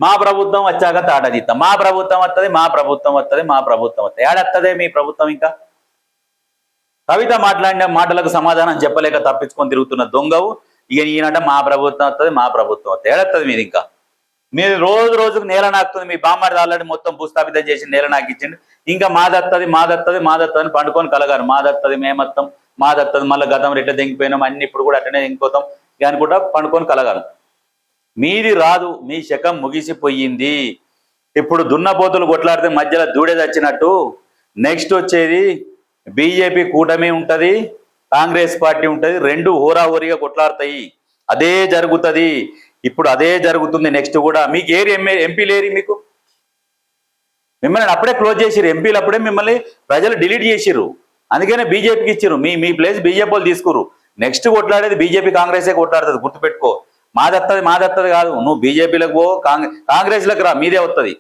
మా ప్రభుత్వం వచ్చాక తాట తీస్తాం, మా ప్రభుత్వం వస్తుంది, మా ప్రభుత్వం వస్తుంది, మా ప్రభుత్వం వస్తుంది. ఏడత్తదే మీ ప్రభుత్వం? ఇంకా కవిత మాట్లాడిన మాటలకు సమాధానం చెప్పలేక తప్పించుకొని తిరుగుతున్న దొంగవు. ఇక ఈయనట మా ప్రభుత్వం వస్తుంది, మా ప్రభుత్వం వస్తుంది. ఏడత్తది మీది? ఇంకా మీరు రోజు రోజుకు నేల నాకుతుంది. మీ బామ్మడి ఆల్రెడీ మొత్తం భూస్థాపితం చేసి నేల నాకిచ్చిండు. ఇంకా మాదత్తది మాదత్తది మాదత్తది అని పండుకొని కలగారు. మాదత్తది మేమత్తం మాదత్తది, మళ్ళీ గతం ఎట్లా తెంగిపోయినాం అన్ని ఇప్పుడు కూడా అట్లనే తెంగిపోతాం అనుకుంటా పండుకొని కలగారు. మీది రాదు, మీ శకం ముగిసిపోయింది. ఇప్పుడు దున్నపోతులు కొట్లాడితే మధ్యలో దూడే తెచ్చినట్టు నెక్స్ట్ వచ్చేది బీజేపీ కూటమి ఉంటుంది, కాంగ్రెస్ పార్టీ ఉంటుంది. రెండు హోరాహోరీగా కొట్లాడతాయి. అదే జరుగుతుంది. ఇప్పుడు అదే జరుగుతుంది నెక్స్ట్ కూడా. మీకు ఏరి ఎంపీ లేరి? మీకు మిమ్మల్ని అప్పుడే క్లోజ్ చేసిరు. ఎంపీలు అప్పుడే మిమ్మల్ని ప్రజలు డిలీట్ చేసిర్రు. అందుకనే బీజేపీకి ఇచ్చిర్రు. మీ ప్లేస్ బీజేపీ వాళ్ళు తీసుకురు. నెక్స్ట్ కొట్లాడేది బీజేపీ కాంగ్రెసే కొట్లాడుతుంది. గుర్తుపెట్టుకో. మాదత్తది మాదత్తది కాదు. నువ్వు బీజేపీలకు పో, కాంగ్రెస్లకు రా, మీదే వస్తుంది.